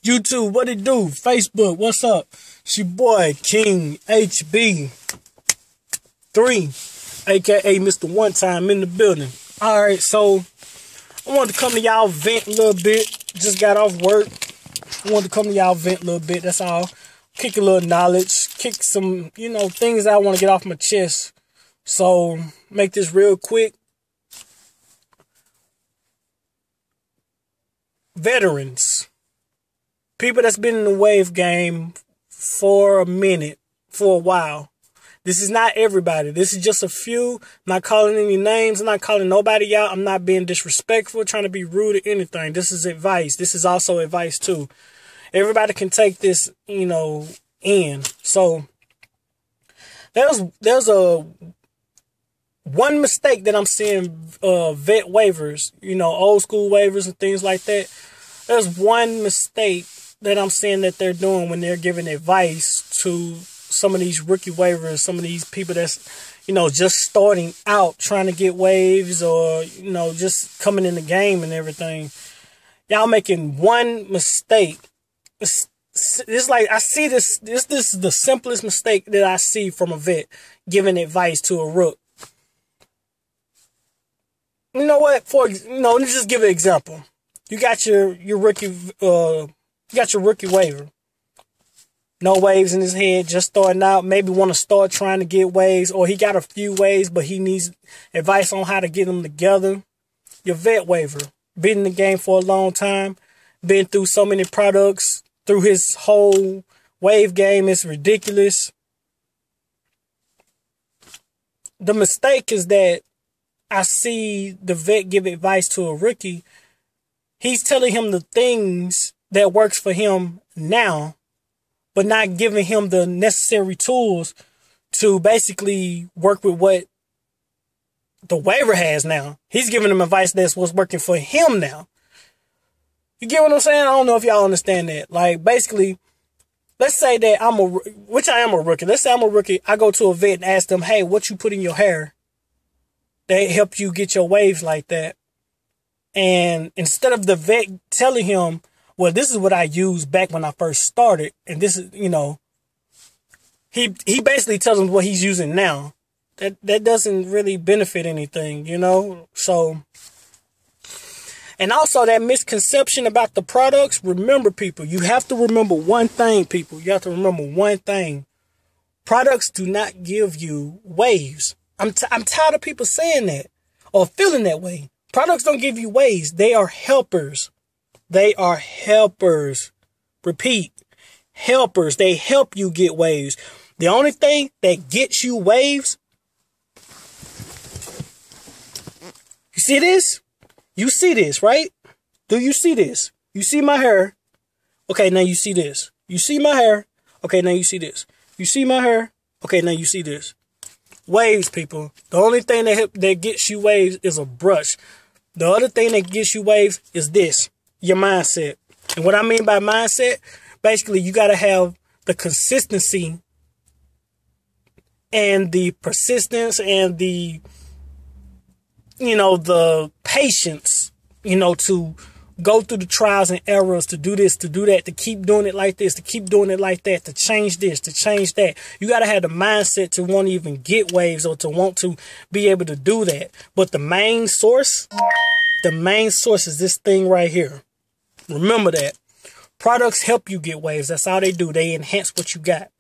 YouTube, what it do? Facebook, what's up? It's your boy, King HB3, aka Mr. One Time in the building. Alright, so I wanted to come to y'all vent a little bit. Just got off work. I wanted to come to y'all vent a little bit, that's all. Kick a little knowledge, kick some, things that I want to get off my chest. So, make this real quick. Veterans. People that's been in the wave game for a minute, for a while. This is not everybody. This is just a few. I'm not calling any names. I'm not calling nobody out. I'm not being disrespectful, trying to be rude or anything. This is advice. This is also advice too. Everybody can take this, in. So there's a one mistake that I'm seeing vet waivers, old school waivers and things like that. There's one mistake that I'm seeing that they're doing when they're giving advice to some of these rookie waivers, some of these people that's, just starting out trying to get waves or, just coming in the game and everything. Y'all making one mistake. It's like I see this is the simplest mistake that I see from a vet giving advice to a rook. You know what? Let me just give an example. You got your rookie waiver. No waves in his head, just starting out. Maybe want to start trying to get waves, or he got a few waves, but he needs advice on how to get them together. Your vet waiver, been in the game for a long time, been through so many products, through his whole wave game, it's ridiculous. The mistake is that I see the vet give advice to a rookie. He's telling him the things that works for him now, but not giving him the necessary tools to basically work with what the waiver has now. He's giving him advice that's what's working for him now. You get what I'm saying? I don't know if y'all understand that. Like, basically, let's say that I am a rookie. Let's say I'm a rookie. I go to a vet and ask them, hey, what you put in your hair that help you get your waves like that? And instead of the vet telling him, well, this is what I used back when I first started, and this is, he basically tells him what he's using now. That doesn't really benefit anything, So, and also that misconception about the products. Remember, people, you have to remember one thing, people. You have to remember one thing. Products do not give you waves. I'm tired of people saying that or feeling that way. Products don't give you waves. They are helpers. They are helpers. Repeat, helpers. They help you get waves. The only thing that gets you waves. You see this? You see this, right? Do you see this? You see my hair. Okay, now you see this. You see my hair. Okay, now you see this. You see my hair. Okay, now you see this. Waves, people. The only thing that gets you waves is a brush. The other thing that gets you waves is this, your mindset. And what I mean by mindset, basically you got to have the consistency and the persistence and the patience, to go through the trials and errors, to do this, to do that, to keep doing it like this, to keep doing it like that, to change this, to change that. You got to have the mindset to want to even get waves or to want to be able to do that. But the main source is this thing right here. Remember that. Products help you get waves. That's all they do. They enhance what you got.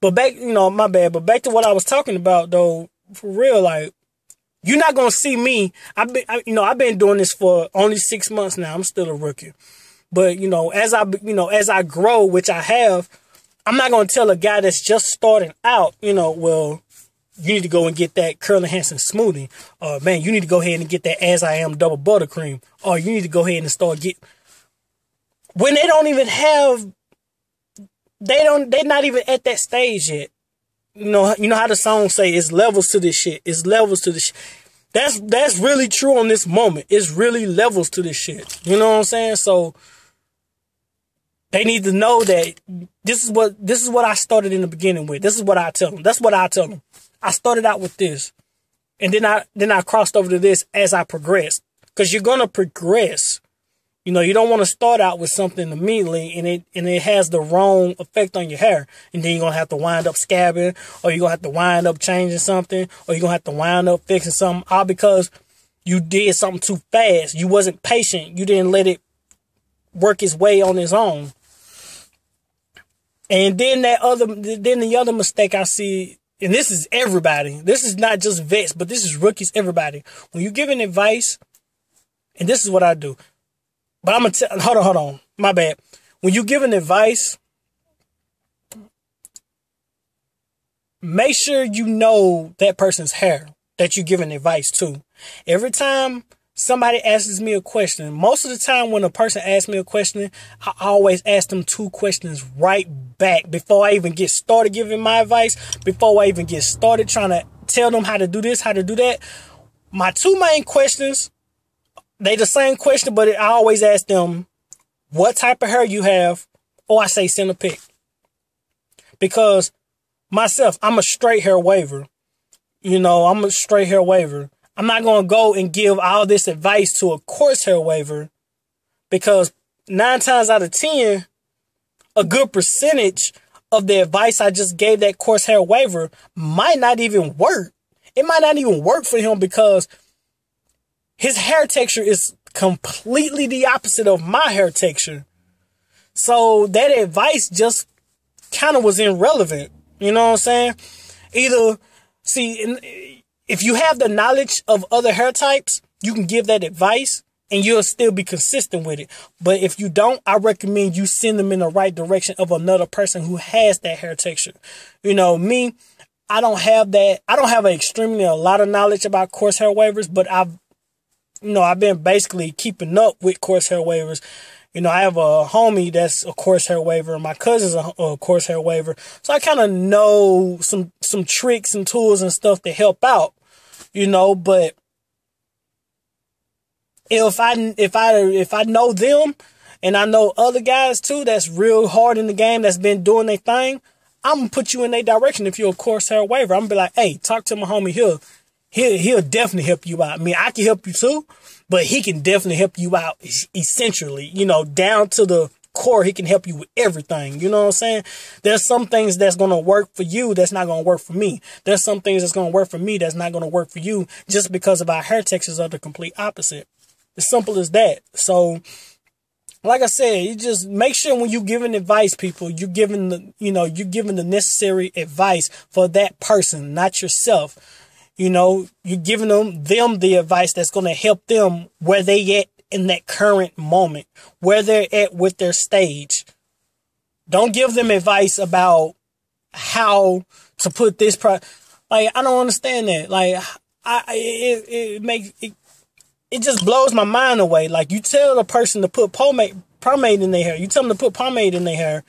But back, my bad. But back to what I was talking about, though, for real, like, you're not going to see me. I've been doing this for only 6 months now. I'm still a rookie. But, as I grow, which I have, I'm not going to tell a guy that's just starting out, well, you need to go and get that Curly Hansen smoothie. Or, man, you need to go ahead and get that As I Am double buttercream. Or you need to go ahead and start when they don't even have, they're not even at that stage yet. You know how the song say, it's levels to this shit. It's levels to this shit. That's really true on this moment. It's really levels to this shit. You know what I'm saying? So they need to know that this is what I started in the beginning with. This is what I tell them. That's what I tell them. I started out with this. And then I crossed over to this as I progressed. Because you're going to progress. You know, you don't want to start out with something immediately and it has the wrong effect on your hair. And then you're going to have to wind up scabbing, or you're going to have to wind up changing something, or you're going to have to wind up fixing something, all because you did something too fast. You wasn't patient. You didn't let it work its way on its own. And then the other mistake I see, and this is everybody. This is not just vets, but this is rookies, everybody. When you're giving advice, and this is what I do. But I'm going to hold on. My bad. When you're giving advice, make sure you know that person's hair that you're giving advice to. Every time somebody asks me a question, most of the time when a person asks me a question, I always ask them 2 questions right back before I even get started giving my advice, before I even get started trying to tell them how to do this, how to do that. My 2 main questions, they the same question, but I always ask them what type of hair you have, or I say send a pic. Because myself, I'm a straight hair waver. You know, I'm a straight hair waver. I'm not going to go and give all this advice to a coarse hair waver, because 9 times out of 10, a good percentage of the advice I just gave that coarse hair waver might not even work. It might not even work for him, because his hair texture is completely the opposite of my hair texture. So that advice just kind of was irrelevant. You know what I'm saying? Either, see, if you have the knowledge of other hair types, you can give that advice and you'll still be consistent with it. But if you don't, I recommend you send them in the right direction of another person who has that hair texture. You know, me, I don't have that. I don't have a lot of knowledge about coarse hair wavers, but I've been basically keeping up with coarse hair wavers. You know, I have a homie that's a coarse hair waver, and my cousin's a coarse hair waver. So I kind of know some tricks and tools and stuff to help out, you know, but if I know them and I know other guys too that's real hard in the game, that's been doing their thing, I'm gonna put you in their direction. If you're a coarse hair waver, I'm gonna be like, hey, talk to my homie here. He'll definitely help you out. I mean, I can help you too, but he can definitely help you out essentially, you know, down to the core. He can help you with everything. You know what I'm saying? There's some things that's going to work for you that's not going to work for me. There's some things that's going to work for me that's not going to work for you, just because of our hair textures are the complete opposite. As simple as that. So, like I said, you just make sure when you're giving advice, people, you're giving the necessary advice for that person, not yourself. You know, you're giving them the advice that's going to help them where they at in that current moment, where they're at with their stage. Don't give them advice about how to put this like, I don't understand that. Like, it just blows my mind away. Like, you tell a person to put pomade in their hair. You tell them to put pomade in their hair,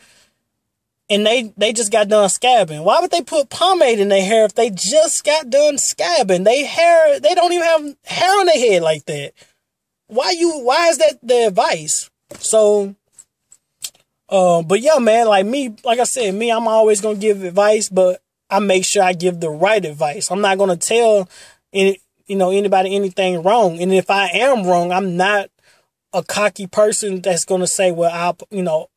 and they just got done scabbing. Why would they put pomade in their hair if they just got done scabbing? They don't even have hair on their head like that. Why is that the advice? So, but yeah, man, like I said, I'm always going to give advice, but I make sure I give the right advice. I'm not going to tell anybody anything wrong. And if I am wrong, I'm not a cocky person that's going to say, well,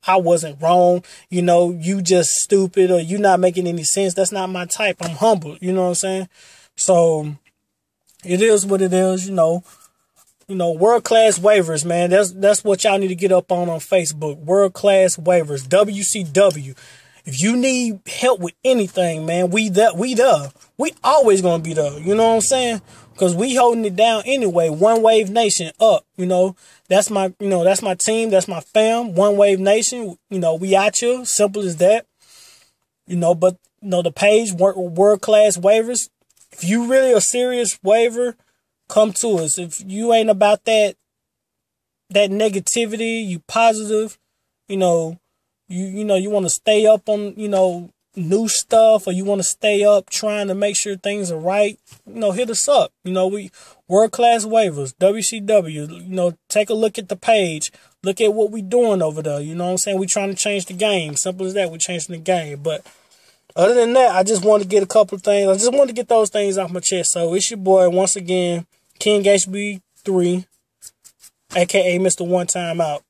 I wasn't wrong. You know, you just stupid, or you not making any sense. That's not my type. I'm humble. You know what I'm saying? So it is what it is, you know, world-class waivers, man. That's what y'all need to get up on Facebook. World-class waivers, WCW. If you need help with anything, man, we there. We always going to be there. You know what I'm saying? Because we holding it down anyway. One Wave Nation up, you know. That's my team. That's my fam. One Wave Nation. You know, we out here. Simple as that. You know, but, the page, World Class Waivers. If you really a serious waiver, come to us. If you ain't about that negativity, you positive, you want to stay up on, new stuff, or you want to stay up trying to make sure things are right, hit us up. We World Class Waivers, WCW, take a look at the page, look at what we doing over there. You know what I'm saying? We trying to change the game. Simple as that. We're changing the game. But other than that, I just want to get a couple of things. I just want to get those things off my chest. So it's your boy once again, King HB3. aka Mr. One Time Out.